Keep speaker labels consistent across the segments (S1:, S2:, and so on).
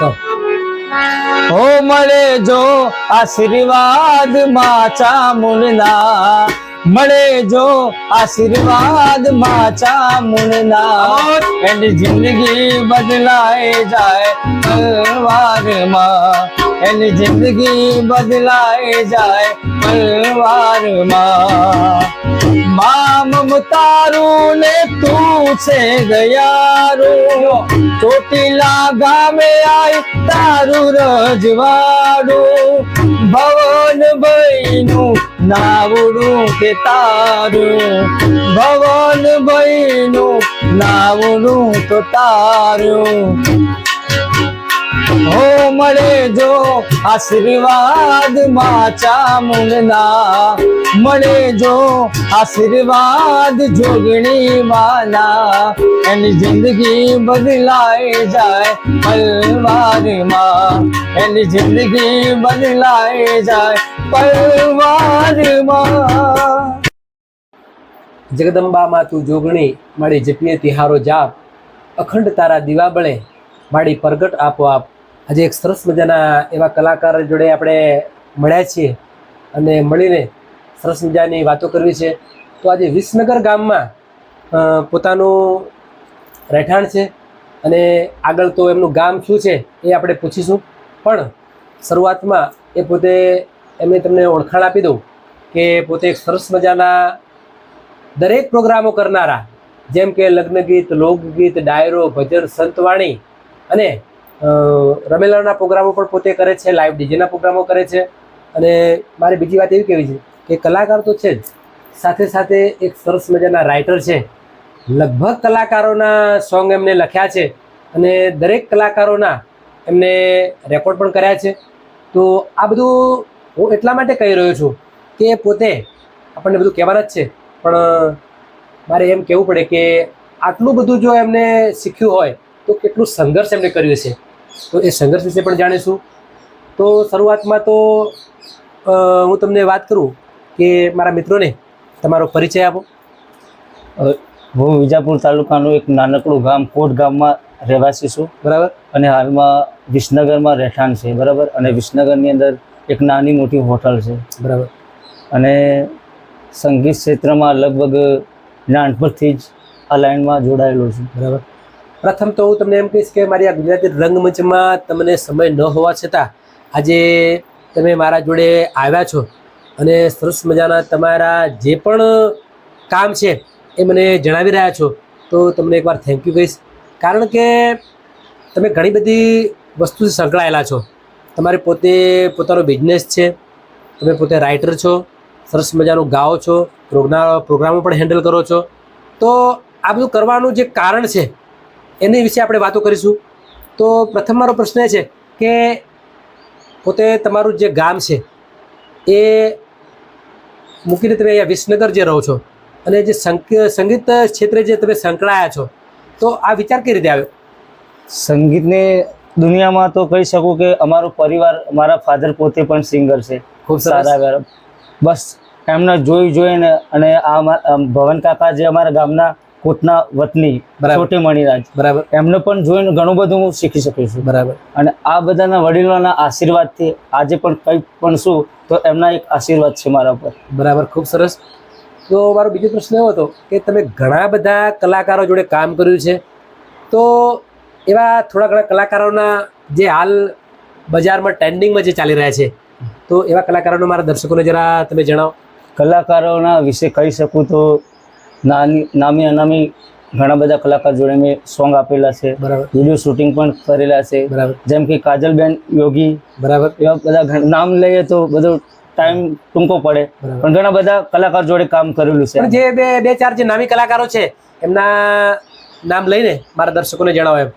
S1: હો મળે જો આશીર્વાદ માં ચામુંડના, મળે જો આશીર્વાદ માં ચામુંડના, એની જિંદગી બદલાઈ જાય પલવારમાં, એની જિંદગી બદલાઈ જાય પલવારમાં. માં મમતારું ને તું છે ગયારું, ચોટીલા ગામે આય તારું રજવાડું, ભવન ભાઈનું નાવડું કે તારું, ભવન ભાઈનું નાવડું તો તારું. હો મળે જો આશીર્વાદ માં ચામુંડના, મળે જો આશીર્વાદ જોગણી માના, એની જિંદગી બદલાઈ જાય પલવારમાં, એની જિંદગી બદલાઈ જાય પલવારમાં.
S2: જગદંબા માં તું જોગણી, મારી જપીએ તિહારો જાપ, અખંડ તારા દીવા બળે, મારી પ્રગટ આપોઆપ. આજે એક સરસ મજાના એવા કલાકાર જોડે આપણે મળ્યા છીએ અને મળીને સરસ મજાની વાતો કરવી છે. તો આજે વિસનગર ગામમાં પોતાનું રહેઠાણ છે અને આગળ તો એમનું ગામ શું છે એ આપણે પૂછીશું. પણ શરૂઆતમાં એ પોતે એમને તમને ઓળખાણ આપી દઉં કે પોતે એક સરસ મજાના દરેક પ્રોગ્રામો કરનારા, જેમ કે લગ્ન ગીત, લોકગીત, ડાયરો, ભજન, સંતવાણી અને રમેલાના પ્રોગ્રામો પણ પોતે કરે છે, લાઈવ ડીજેના પ્રોગ્રામો કરે છે. અને મારી બીજી વાત એવી કહેવી છે કે કલાકાર તો છે જ, સાથે સાથે એક સરસ મજાના રાઇટર છે. લગભગ કલાકારોના સોંગ એમને લખ્યા છે અને દરેક કલાકારોના એમને રેકોર્ડ પણ કર્યા છે. તો આ બધું હું એટલા માટે કહી રહ્યો છું કે પોતે આપણને બધું કહેવાના જ છે, પણ મારે એમ કહેવું પડે કે આટલું બધું જો એમને શીખ્યું હોય તો કેટલું સંઘર્ષ એમને કર્યું છે. તો એ સંઘર્ષ વિશે પણ જાણીશું. તો શરૂઆતમાં તો હું તમને વાત કરું કે મારા મિત્રોને તમારો પરિચય આપો.
S1: હું વિજાપુર તાલુકાનું એક નાનકડું ગામ કોટ ગામમાં રહેવાસી છું,
S2: બરાબર.
S1: અને હાલમાં વિસનગરમાં રહેઠાણ છે, બરાબર. અને વિસનગરની અંદર એક નાની મોટી હોટલ છે,
S2: બરાબર.
S1: અને સંગીત ક્ષેત્રમાં લગભગ નાનપણથી જ આ લાઈનમાં જોડાયેલો છું,
S2: બરાબર. પ્રથમ તો હું તમને એમ કહીશ કે મારી આ ગુજરાતી રંગમંચમાં તમને સમય ન હોવા છતાં આજે તમે મારા જોડે આવ્યા છો અને સરસ મજાના તમારા જે પણ કામ છે એ મને જણાવી રહ્યા છો. તો તમને એકવાર થેન્ક યુ કહીશ, કારણ કે તમે ઘણી બધી વસ્તુથી સંકળાયેલા છો. તમારે પોતે પોતાનો બિઝનેસ છે, તમે પોતે રાઇટર છો, સરસ મજાનું ગાઓ છો, પ્રોગ્રામો પણ હેન્ડલ કરો છો. તો આ બધું કરવાનું જે કારણ છે એની વિશે આપણે વાતો કરીશું. તો પ્રથમ મારો પ્રશ્ન એ છે કે પોતે તમારું જે ગામ છે એ મૂકીને તમે અહીંયા વિસનગર જે રહો છો અને જે સંગીત ક્ષેત્રે જે તમે સંકળાયા છો, તો આ વિચાર કઈ રીતે આવ્યો?
S1: સંગીતની દુનિયામાં તો કહી શકું કે અમારો પરિવાર, મારા ફાધર પોતે પણ સિંગર છે, ખૂબ સારા. બસ એમને જોઈને અને આ ભવન કાકા જે અમારા ગામના કોટના વતની છોટી મણિરાજ, બરાબર, એમને પણ જોઈને ઘણું બધું હું શીખી શકું છું, બરાબર. અને આ બધાના વડીલોના આશીર્વાદથી આજે પણ કંઈ પણ શું તો એમના એક આશીર્વાદ છે મારા ઉપર,
S2: બરાબર. ખૂબ સરસ. તો મારો બીજો પ્રશ્ન એવો હતો કે તમે ઘણા બધા કલાકારો જોડે કામ કર્યું છે, તો એવા થોડા ઘણા કલાકારોના જે હાલ બજારમાં ટ્રેન્ડિંગમાં જે ચાલી રહ્યા છે, તો એવા કલાકારોને મારા દર્શકોને જરા તમે જણાવો.
S1: કલાકારોના વિશે કહી શકું તો નામી અનામી ઘણા બધા કલાકાર જોડે મેં સોંગ આપેલા છે, બરાબર. વિડીયો શૂટિંગ પણ કરેલા છે, બરાબર. જેમ કે કાજલબેન યોગી, બરાબર. એવા બધા નામ લઈએ તો બધો ટાઈમ ટૂંકો પડે, પણ ઘણા બધા કલાકાર જોડે કામ કરેલું છે.
S2: જે બે ચાર જે નામી કલાકારો છે એમના નામ લઈને મારા દર્શકોને જણાવો એમ.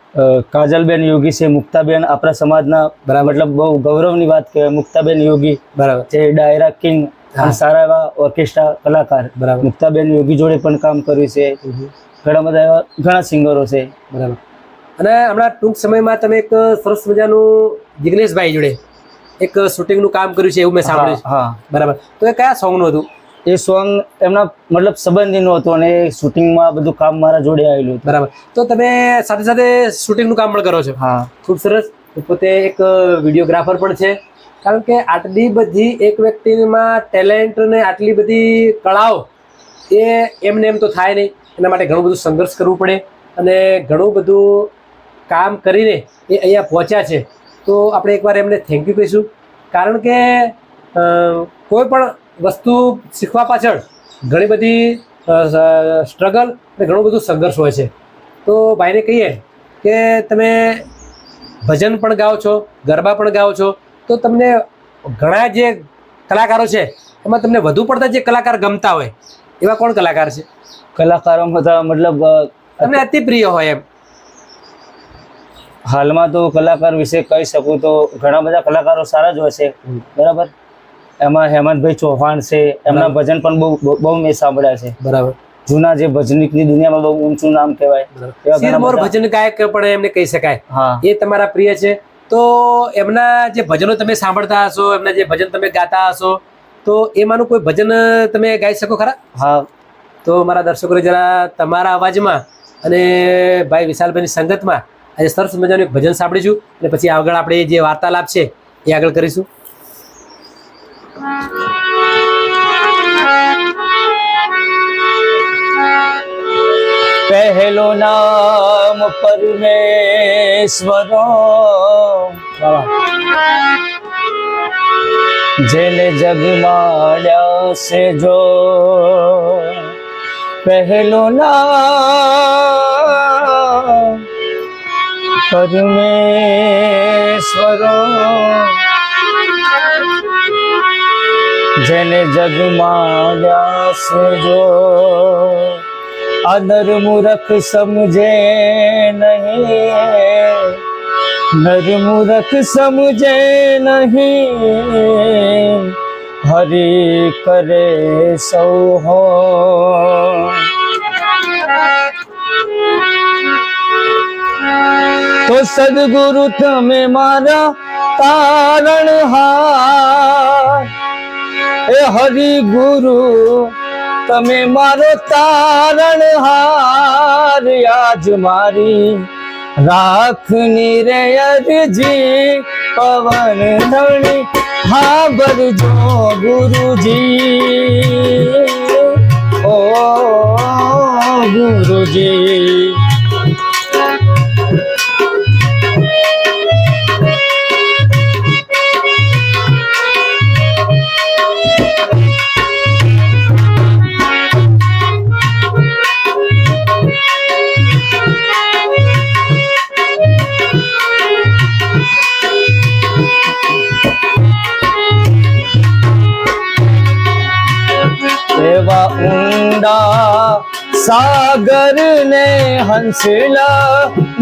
S1: કાજલબેન યોગી છે, મુક્તાબેન આપણા સમાજના, બરાબર, મતલબ બહુ ગૌરવની વાત કહેવાય. મુક્તાબેન યોગી, બરાબર, જે ડાયરા કિંગ, સારા એવા ઓર્કેસ્ટ્રા કલાકાર, બરાબર. મુક્તાબેન યોગી જોડે પણ કામ કર્યું છે. ઘણા બધા એવા ઘણા સિંગરો છે, બરાબર.
S2: અને હમણાં ટૂંક સમયમાં તમે એક સરસ મજાનું જિગ્નેશભાઈ જોડે એક શૂટિંગનું કામ કર્યું છે એવું મેં સાંભળ્યું. હા, બરાબર. તો એ કયા સોંગનું હતું?
S1: એ સોંગ એમના મતલબ સંબંધીનું હતું અને શૂટિંગમાં બધું કામ મારા જોડે આવેલું હતું,
S2: બરાબર. તો તમે સાથે સાથે શૂટિંગનું કામ પણ કરો છો?
S1: હા,
S2: ખૂબ સરસ. એ પોતે એક વિડીયોગ્રાફર પણ છે. કારણ કે આટલી બધી એક વ્યક્તિમાં ટેલેન્ટ ને આટલી બધી કળાઓ એ એમને એમ તો થાય નહીં. એના માટે ઘણું બધું સંઘર્ષ કરવું પડે અને ઘણું બધું કામ કરીને એ અહીંયા પહોંચ્યા છે. તો આપણે એકવાર એમને થેન્ક યુ કહીશું. કારણ કે કોઈ પણ વસ્તુ શીખવા પાછળ ઘણી બધી સ્ટ્રગલ અને ઘણું બધું સંઘર્ષ હોય છે. તો ભાઈને કહીએ કે તમે ભજન પણ ગાઓ છો, ગરબા પણ ગાઓ છો, તો તમને ઘણા જે કલાકારો છે એમાં તમને વધુ પડતા જે કલાકાર ગમતા હોય એવા કોણ કલાકાર છે?
S1: કલાકારોમાં તો મતલબ
S2: તમને અતિ પ્રિય હોય એમ?
S1: હાલમાં તો કલાકાર વિશે કહી શકું તો ઘણા બધા કલાકારો સારા જ હોય છે, બરાબર. એમાં હેમંતભાઈ ચૌહાણ છે, એમના ભજન પણ બહુ મેં સાંભળ્યા છે.
S2: બરાબર.
S1: જૂના જે ભજનીકની દુનિયામાં બહુ ઊંચું નામ કહેવાય એવા ઘણા
S2: શિરમોર
S1: બધા-
S2: ભજન ગાયક પણ એમને કહી શકાય.
S1: હા,
S2: એ તમારા પ્રિય છે. તો એમના જે ભજનો તમે સાંભળતા હશો, એમના જે ભજન તમે ગાતા હશો, તો એમાંનું કોઈ ભજન તમે ગાઈ શકો ખરા?
S1: હા.
S2: તો મારા દર્શકોને જરા તમારા અવાજમાં અને ભાઈ વિશાલભાઈની સંગતમાં આજે સરસ મજાનું એક ભજન સાંભળીશું અને પછી આગળ આપણે જે વાર્તાલાપ છે એ આગળ કરીશું.
S1: પહેલો નામ પરમેશ્વરો, જેને જગમાળ્યા છે જો. પહેલો નામ પરમેશ્વરો, જેને જગમાળ્યા છે જો. નર મૂરખ સમજે નહીં, નર મૂરખ સમજે નહીં, હરિ કરે સૌ હો. તો સદગુરુ તમે મારા તારણહાર, એ હરિ ગુરુ તમે મારો તારણહાર. આજ મારી રાખની રે અરજી, પવન ધણી હા બરજો ગુરુજી. ઓ ગુરુજી. એવા ઊંડા સાગર ને હંસલા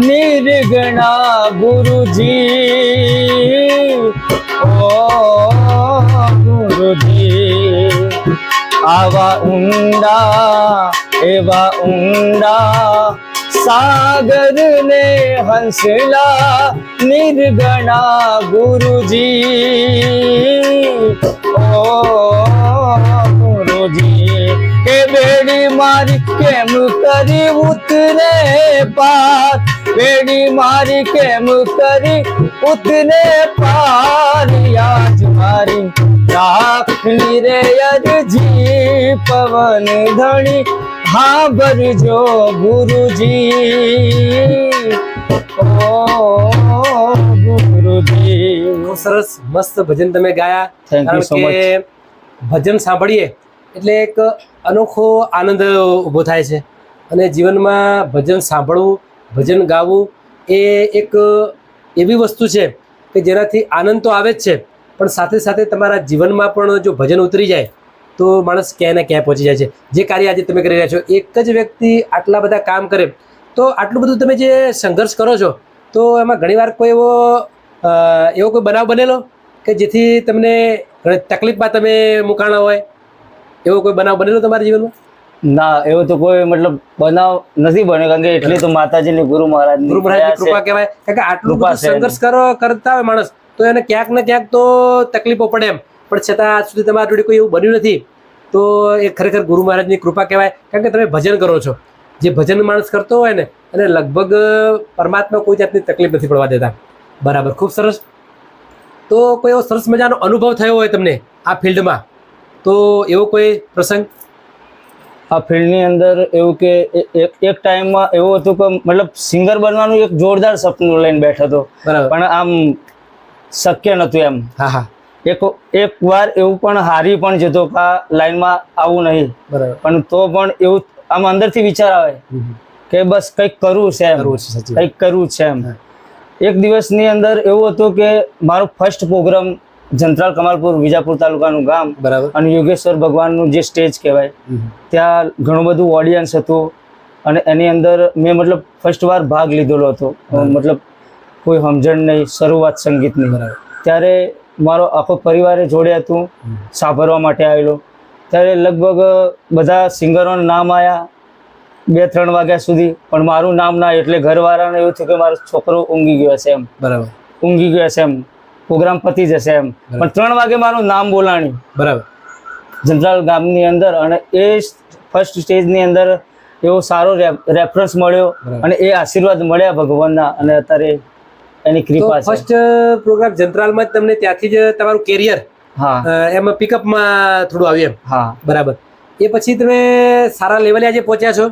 S1: નિર્ગણા ગુરુજી. ઓ ગુરુજી. આવા ઊંડા એવા ઊંડા સાગર ને હંસલા નિર્ગણા ગુરુજી. ઓ કે બેડી મારી કેમ કરી ઉતરે પાર, બેડી મારી કેમ કરી ઉતરે પાર. આજ મારી રાખની રે અરજી, પવન ધણી હા બરજો ગુરુજી. ઓ ગુરુજી.
S2: બહુ સરસ મસ્ત ભજન તમે ગાયા.
S1: Thank you so
S2: કારણ કે ભજન સાંભળીએ એટલે એક અનોખો આનંદ ઊભો થાય છે અને જીવનમાં ભજન સાંભળવું, ભજન ગાવું એ એક એવી વસ્તુ છે કે જેનાથી આનંદ તો આવે જ છે, પણ સાથે સાથે તમારા જીવનમાં પણ જો ભજન ઉતરી જાય તો માણસ ક્યાંય ને ક્યાંય પહોંચી જાય છે. જે કાર્ય આજે તમે કરી રહ્યા છો, એક જ વ્યક્તિ આટલા બધા કામ કરે તો આટલું બધું તમે જે સંઘર્ષ કરો છો, તો એમાં ઘણીવાર કોઈ એવો કોઈ બનાવ બનેલો કે જેથી તમને ઘણી તકલીફમાં તમે મુકાણા હોય, એવો કોઈ બનાવ બનેલો તમારા જીવનમાં?
S1: ના, એવો તો કોઈ મતલબ બનાવ નથી બન્યો. કારણ કે એટલી તો માતાજીની ગુરુ મહારાજની
S2: કૃપા કહેવાય. કારણ કે આટલું
S1: કૃપા
S2: બધું
S1: છે.
S2: સંઘર્ષ કરતા હોય માણસ તો એને ક્યાંક ને ક્યાંક તો તકલીફો પડે એમ, પણ છતાં આજ સુધી તમારા જોડે કોઈ એવું બન્યું નથી. તો એ ખરેખર ગુરુ મહારાજની કૃપા કહેવાય. કારણ કે તમે ભજન કરો છો, જે ભજન માણસ કરતો હોય ને, અને લગભગ પરમાત્મા કોઈ જાતની તકલીફ નથી પડવા દેતા. બરાબર, ખૂબ સરસ. તો કોઈ એવો સરસ મજાનો અનુભવ થયો હોય તમને આ ફિલ્ડમાં, તો એવો કોઈ પ્રસંગ?
S1: આ ફિલ્ડની અંદર એવું કે એક ટાઈમમાં એવું હતું કે મતલબ સિંગર બનવાનું એક જોરદાર સપનું લઈને બેઠો હતો,
S2: બરાબર.
S1: પણ આમ શક્ય નહોતું એમ.
S2: હા હા,
S1: એક વાર એવું પણ હારી પણ જતો કે આ લાઈનમાં આવું નહીં,
S2: બરાબર.
S1: પણ તો પણ એવું આમ અંદરથી વિચાર આવે કે બસ કંઈક કરવું છે એમ,
S2: કરવું છે, સાચી વાત.
S1: કંઈક કરવું છે એમ.
S2: હા.
S1: એક દિવસની અંદર એવું હતું કે મારો ફર્સ્ટ પ્રોગ્રામ જંત્રાલ કમાલપુર વિજાપુર તાલુકાનું ગામ
S2: બરાબર.
S1: અને યોગેશ્વર ભગવાનનું જે સ્ટેજ કહેવાય ત્યાં ઘણું બધું ઓડિયન્સ હતું અને એની અંદર મેં મતલબ ફર્સ્ટ વાર ભાગ લીધેલો હતો. મતલબ કોઈ સમજણ નહીં, શરૂઆત સંગીતની.
S2: બરાબર.
S1: ત્યારે મારો આખો પરિવારે જોડે હતું, સાંભળવા માટે આવેલો. ત્યારે લગભગ બધા સિંગરોના નામ આવ્યા 2-3 વાગ્યા સુધી, પણ મારું નામ ના, એટલે ઘરવાળાને એવું થયું કે મારો છોકરો ઊંઘી ગયો છે એમ,
S2: બરાબર.
S1: ઊંઘી ગયો છે એમ, પ્રોગ્રામ પતી જશે એમ. પણ 3 વાગે મારું નામ બોલાણ્યું
S2: બરાબર.
S1: જંત્રાલ ગામની અંદર, અને એ ફર્સ્ટ સ્ટેજની અંદર એવો સારો રેફરન્સ મળ્યો અને એ આશીર્વાદ મળ્યા ભગવાનના, અને અત્યારે એની
S2: તો
S1: કૃપા છે.
S2: ફર્સ્ટ પ્રોગ્રામ જંત્રાલમાં જ તમને ત્યાંથી જ તમારું કેરિયર
S1: હા
S2: એમાં પિકઅપમાં થોડું આવ્યું એમ?
S1: હા.
S2: બરાબર. એ પછી તમે સારા લેવલે આજે પહોંચ્યા છો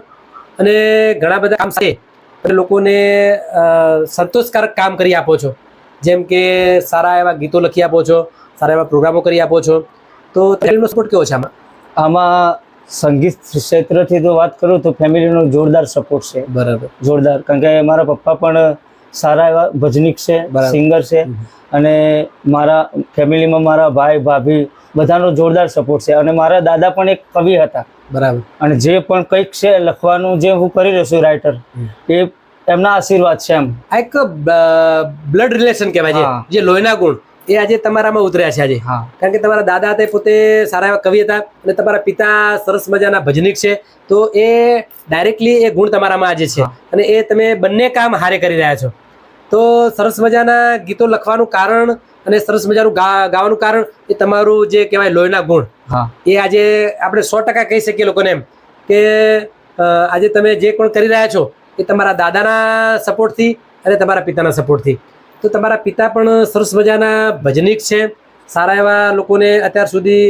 S2: અને ઘણા બધા કામ સાથે લોકોને સંતોષકારક કામ કરી આપો છો, જેમ કે સારા એવા ગીતો લખી આપો છો, સારા એવા પ્રોગ્રામો કરી આપો છો. તો ફેમિલીનો સપોર્ટ કેવો છે આમાં?
S1: આમાં સંગીત ક્ષેત્રથી તો વાત કરું તો ફેમિલીનો જોરદાર સપોર્ટ છે.
S2: બરાબર.
S1: જોરદાર, કારણ કે મારા પપ્પા પણ સારા એવા ભજનીક છે,
S2: બરાબર.
S1: સિંગર છે, અને મારા ફેમિલીમાં મારા ભાઈ ભાભી બધાનો જોરદાર સપોર્ટ છે. અને મારા દાદા પણ એક કવિ હતા,
S2: બરાબર.
S1: અને જે પણ કંઈક છે લખવાનું જે હું કરી રહ્યો છું રાઇટર, એ એમના આશીર્વાદ છે એમ.
S2: આ એક બ્લડ રિલેશન કહેવાય છે,
S1: હા.
S2: જે લોહીના ગુણ એ આજે તમારામાં ઉતર્યા છે આજે.
S1: હા.
S2: કારણ કે તમારા દાદા હતા એ પોતે સારા એવા કવિ હતા અને તમારા પિતા સરસ મજાના ભજનીક છે, તો એ ડાયરેક્ટલી એ ગુણ તમારામાં આજે છે. અને એ તમે બંને કામ હારે કરી રહ્યા છો. તો સરસ મજાના ગીતો લખવાનું કારણ અને સરસ મજાનું ગાવાનું કારણ એ તમારું જે કહેવાય લોહીના ગુણ,
S1: હા.
S2: એ આજે આપણે 100% કહી શકીએ લોકોને એમ કે આજે તમે જે પણ કરી રહ્યા છો એ તમારા દાદાના સપોર્ટથી અને તમારા પિતાના સપોર્ટથી. તો તમારા પિતા પણ સરસ મજાના ભજનીક છે, સારા એવા લોકોને અત્યાર સુધી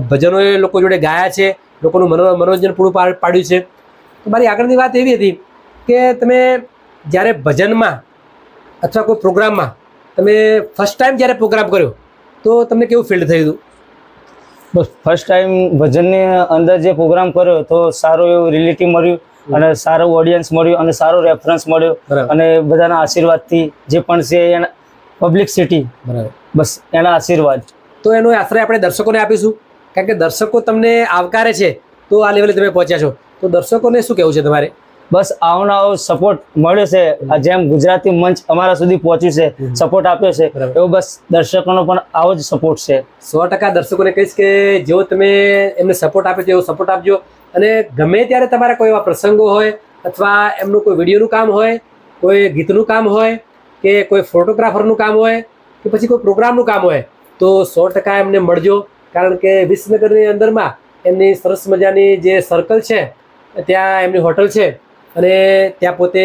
S2: ભજનો એ લોકો જોડે ગાયા છે, લોકોનું મનોરંજન પૂરું પાડ્યું છે. તો મારી આગળની વાત એવી હતી કે તમે જ્યારે ભજનમાં અથવા કોઈ પ્રોગ્રામમાં તમે ફર્સ્ટ ટાઈમ જ્યારે પ્રોગ્રામ કર્યો તો તમને કેવું ફીલ થયું હતું?
S1: બસ ફર્સ્ટ ટાઈમ ભજનની અંદર જે પ્રોગ્રામ કર્યો તો સારું એવું રિલેટિવ મળ્યું, અને સારું ઓડિયન્સ મળ્યું, અને સારો રેફરન્સ મળ્યો,
S2: બરાબર.
S1: અને બધાના આશીર્વાદથી જે પણ છે એના પબ્લિસિટી,
S2: બરાબર.
S1: બસ એના આશીર્વાદ.
S2: તો એનો આશ્રય આપણે દર્શકોને આપીશું, કારણ કે દર્શકો તમને આવકારે છે તો આ લેવલે તમે પહોંચ્યા છો. તો દર્શકોને શું કહેવું છે તમારે?
S1: બસ આવનો સપોર્ટ મળ્યો છે, આ જેમ ગુજરાતી મંચ અમારા સુધી પહોંચ્યું છે, સપોર્ટ આપ્યો છે,
S2: બરાબર.
S1: એવો બસ દર્શકોનો પણ આવો જ સપોર્ટ છે.
S2: 100% દર્શકોને કહીશ કે જેવો તમે એમને સપોર્ટ આપ્યો છે એવો સપોર્ટ આપજો. અને ગમે ત્યારે તમારા કોઈ એવા પ્રસંગો હોય અથવા એમનું કોઈ વિડીયોનું કામ હોય, કોઈ ગીતનું કામ હોય, કે કોઈ ફોટોગ્રાફરનું કામ હોય, કે પછી કોઈ પ્રોગ્રામનું કામ હોય, તો 100% એમને મળજો. કારણ કે વિસનગરની અંદરમાં એમની સરસ મજાની જે સર્કલ છે ત્યાં એમની હોટલ છે, અને ત્યાં પોતે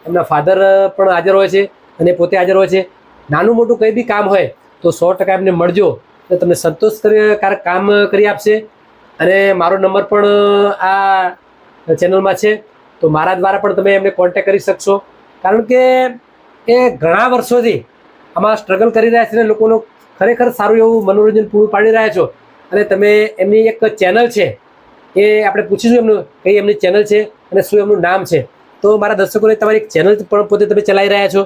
S2: એમના ફાધર પણ હાજર હોય છે અને પોતે હાજર હોય છે. નાનું મોટું કંઈ બી કામ હોય તો 100% એમને મળજો, તો તમને સંતોષકારક કામ કરી આપશે. અને મારો નંબર પણ આ ચેનલમાં છે, તો મારા દ્વારા પણ તમે એમને કોન્ટેક્ટ કરી શકશો. કારણ કે એ ઘણા વર્ષોથી આમાં સ્ટ્રગલ કરી રહ્યા છે અને લોકોનું ખરેખર સારું એવું મનોરંજન પૂરું પાડી રહ્યા છો. અને તમે એમની એક ચેનલ છે, એ આપણે પૂછીશું એમનું કઈ એમની ચેનલ છે અને શું એમનું નામ છે. તો મારા દર્શકોને તમારી ચેનલ પણ પોતે તમે ચલાવી રહ્યા છો,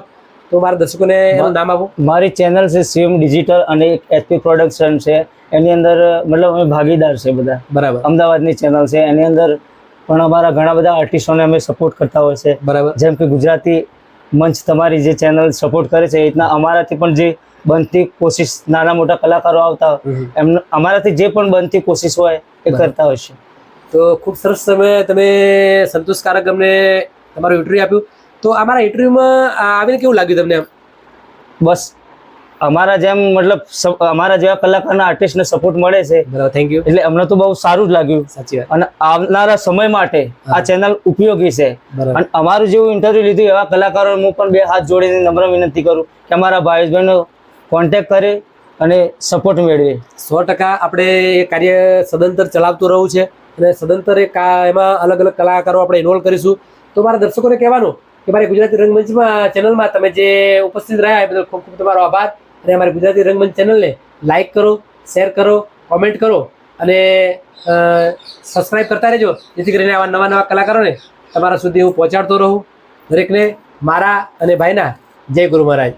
S2: તો મારા દર્શકોને એનું નામ આપો.
S1: મારી ચેનલ છે સીએમ ડિજિટલ, અને એક એચપી પ્રોડક્શન છે, એની અંદર મતલબ અમે ભાગીદાર છે બધા.
S2: બરાબર.
S1: અમદાવાદની ચેનલ છે, એની અંદર પણ અમારા ઘણા બધા આર્ટિસ્ટોને અમે સપોર્ટ કરતા હોય છે.
S2: બરાબર.
S1: જેમ કે ગુજરાતી મંચ તમારી જે ચેનલ સપોર્ટ કરે છે, એ રીતના અમારાથી પણ જે બનતી કોશિશ, નાના મોટા કલાકારો આવતા હોય એમને અમારાથી જે પણ બનતી કોશિશ હોય એ કરતા હોય છે.
S2: તો ખૂબ સરસ તમે સંતોષકારક અમને તમારું ઇન્ટરવ્યૂ આપ્યું. તો અમારા ઇન્ટરવ્યૂમાં આવીને કેવું લાગ્યું તમને?
S1: બસ અમારા જેમ મતલબ અમારા જેવા કલાકારના આર્ટિસ્ટને સપોર્ટ મળે છે
S2: બરાબર, થેન્ક યુ.
S1: એટલે અમને તો બહુ સારું જ લાગ્યું
S2: સાચી વાત.
S1: અને આવનારા સમય માટે આ ચેનલ ઉપયોગી છે.
S2: બરાબર.
S1: અને અમારું જેવું ઇન્ટરવ્યુ લીધું એવા કલાકારો હું પણ બે હાથ જોડીને નમ્ર વિનંતી કરું કે અમારા ભાઈબંધનો કોન્ટેક્ટ કરે અને સપોર્ટ મેળવે.
S2: 100% આપણે એ કાર્ય સદંતર ચલાવતું રહેવું છે અને સદંતર એમાં અલગ અલગ કલાકારો આપણે ઇન્વોલ્વ કરીશું. તો મારા દર્શકોને કહેવાનું કે મારી ગુજરાતી રંગમંચમાં ચેનલમાં તમે જે ઉપસ્થિત રહ્યા એ બદલ ખૂબ ખૂબ તમારો આભાર. અને અમારી ગુજરાતી રંગમંચ ચેનલને લાઇક કરો, શેર કરો, કોમેન્ટ કરો અને સબસ્ક્રાઈબ કરતા રહેજો, જેથી કરીને આવા નવા નવા કલાકારોને તમારા સુધી હું પહોંચાડતો રહું. દરેકને મારા અને ભાઈના જય ગુરુ મહારાજ.